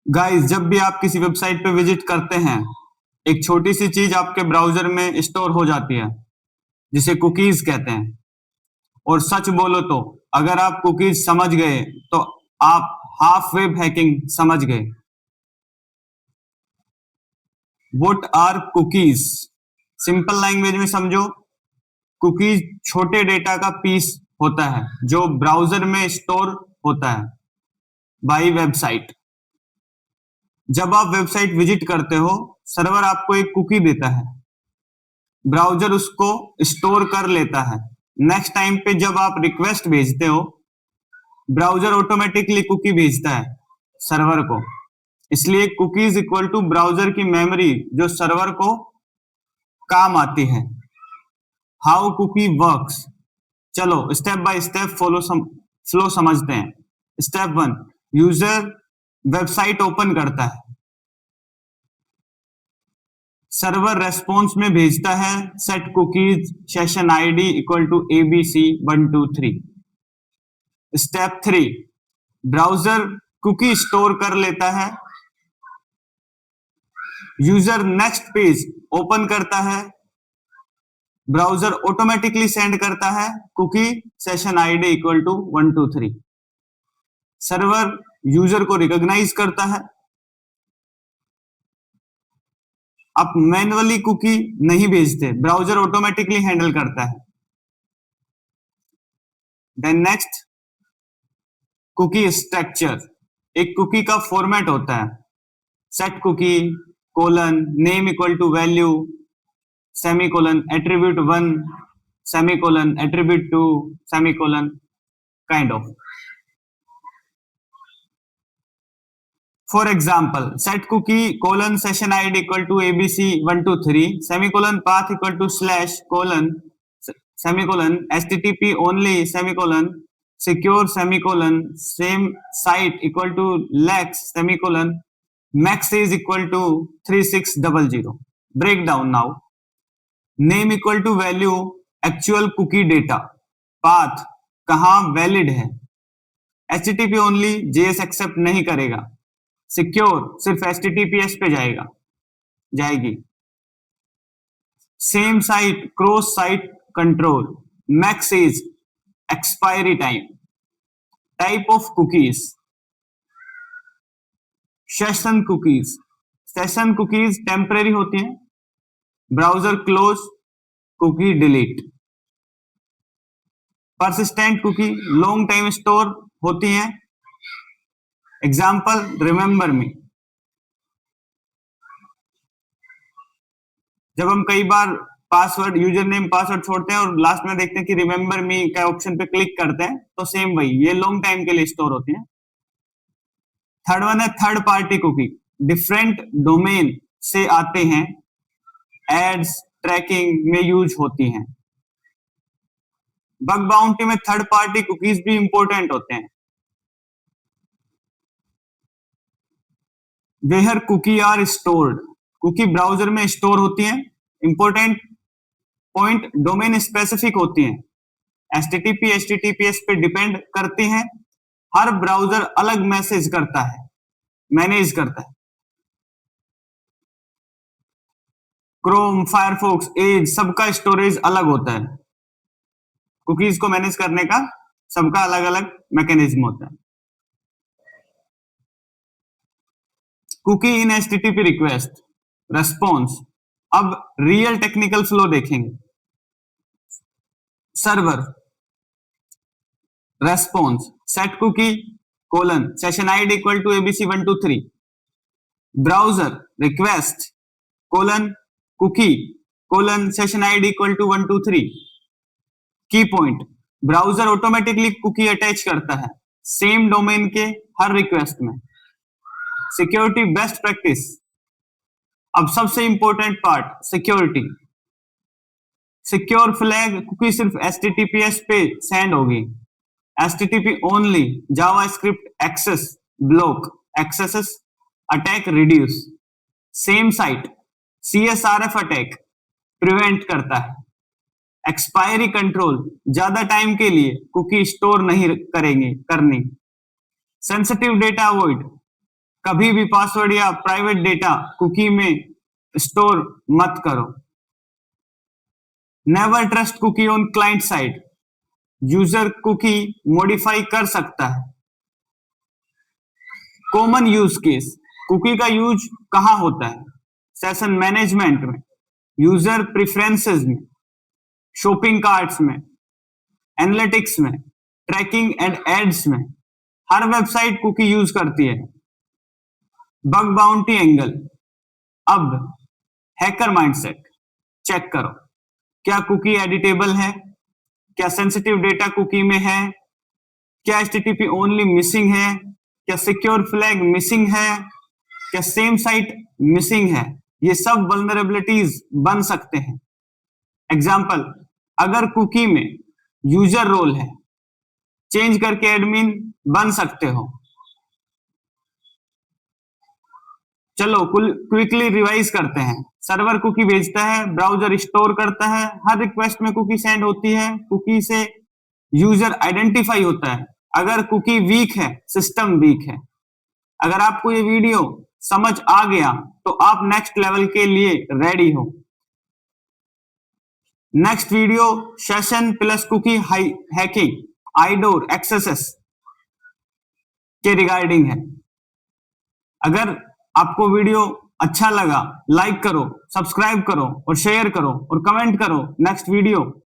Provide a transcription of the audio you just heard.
Guys, जब भी आप किसी वेबसाइट पे विजिट करते हैं, एक छोटी सी चीज आपके ब्राउजर में स्टोर हो जाती है, जिसे कुकीज कहते हैं। और सच बोलो तो अगर आप कुकीज समझ गए तो आप हाफ वेब हैकिंग समझ गए। What are cookies? Simple language में समझो, कुकीज छोटे डेटा का पीस होता है जो ब्राउजर में स्टोर होता है बाई वेबसाइट। जब आप वेबसाइट विजिट करते हो, सर्वर आपको एक कुकी देता है, ब्राउजर उसको स्टोर कर लेता है। नेक्स्ट टाइम पे जब आप रिक्वेस्ट भेजते हो, ब्राउजर ऑटोमेटिकली कुकी भेजता है सर्वर को। इसलिए कुकीज इक्वल टू ब्राउजर की मेमोरी जो सर्वर को काम आती है। हाउ कुकी वर्क्स, चलो स्टेप बाय स्टेप फ्लो समझते हैं। स्टेप 1, यूजर वेबसाइट ओपन करता है, सर्वर रेस्पॉन्स में भेजता है set cookies session ID equal to abc123। Step 3, browser cookie store कर लेता है, यूजर नेक्स्ट पेज ओपन करता है, ब्राउजर ऑटोमेटिकली सेंड करता है cookie session ID equal to 123। Server user को रिकॉग्नाइज करता है। आप मैन्युअली कुकी नहीं भेजते, ब्राउजर ऑटोमेटिकली हैंडल करता है। Then next, cookie structure. एक कुकी का फॉर्मेट होता है set cookie colon name equal to value semicolon attribute 1 semicolon attribute 2 semicolon kind of. For example, set cookie colon session ID equal to abc123 semicolon path equal to slash colon semicolon http only semicolon secure semicolon same site equal to lex semicolon max is equal to 3600. Breakdown now. Name equal to value actual cookie data. Path कहाँ valid है, http only JS accept नहीं करेगा, secure सिर्फ HTTPS पे जाएगी। Same site cross site control, max is expiry time. Type of cookies, session cookies. Session cookies temporary होती हैं, browser close cookie delete. Persistent cookie long time store होती हैं, example remember me. जब हम कई बार पासवर्ड यूजर नेम पासवर्ड छोड़ते हैं और लास्ट में देखते हैं कि रिमेंबर मी का ऑप्शन पे क्लिक करते हैं, तो सेम वही, ये लॉन्ग टाइम के लिए स्टोर होती है। थर्ड वन है third party cookie, different domain से आते हैं, एड्स ट्रैकिंग में यूज होती हैं। बग बाउंटी में थर्ड पार्टी कुकीज भी इंपॉर्टेंट होते हैं। Where cookie are stored, cookie browser में स्टोर होती हैं। इंपॉर्टेंट पॉइंट, डोमेन स्पेसिफिक होती हैं, HTTP HTTPS पे डिपेंड करती हैं। हर ब्राउजर अलग मैनेज करता है। क्रोम, फायरफॉक्स, एज सबका स्टोरेज अलग होता है। कुकीज को मैनेज करने का सबका अलग अलग मैकेनिज्म होता है। Cookie in HTTP request response. अब रियल टेक्निकल फ्लो देखेंगे। Server response set cookie colon session ID equal to abc123। Browser request colon cookie colon session ID equal to 123। Key point, browser automatically cookie attach करता है same domain के हर request में। Security best practice. अब सबसे important part, security. Secure flag cookie सिर्फ HTTPS पे send होगी, HTTP only, JavaScript access block, access attack reduce. Same site CSRF attack prevent करता है। एक्सपायरी कंट्रोल, ज्यादा टाइम के लिए कुकी स्टोर नहीं करनी। सेंसिटिव डेटा अवॉइड, कभी भी पासवर्ड या प्राइवेट डेटा कुकी में स्टोर मत करो। Never trust cookie on client side, user cookie modify कर सकता है। कॉमन यूज केस, कुकी का यूज कहां होता है? सेशन मैनेजमेंट में, यूजर प्रेफरेंसेस में, शॉपिंग कार्ट्स में, एनालिटिक्स में, ट्रैकिंग एंड एड्स में। हर वेबसाइट कुकी यूज करती है। बग बाउंटी एंगल, अब हैकर माइंडसेट चेक करो, क्या कुकी एडिटेबल है? क्या सेंसिटिव डेटा कुकी में है? क्या HTTP ओनली मिसिंग है? क्या सिक्योर फ्लैग मिसिंग है? क्या सेम साइट मिसिंग है? ये सब वल्नरेबिलिटीज बन सकते हैं। एग्जाम्पल, अगर कुकी में यूजर रोल है, चेंज करके एडमिन बन सकते हो। चलो क्विकली रिवाइज करते हैं। सर्वर कुकी भेजता है, ब्राउजर स्टोर करता है, हर रिक्वेस्ट में कुकी सेंड होती है, कुकी से यूजर आइडेंटिफाई होता है। अगर कुकी वीक है, सिस्टम वीक है। अगर आपको ये वीडियो समझ आ गया तो आप नेक्स्ट लेवल के लिए रेडी हो। Next video session plus cookie hacking, IDOR access के रिगार्डिंग है। अगर आपको वीडियो अच्छा लगा, लाइक करो, सब्सक्राइब करो और शेयर करो और कमेंट करो नेक्स्ट वीडियो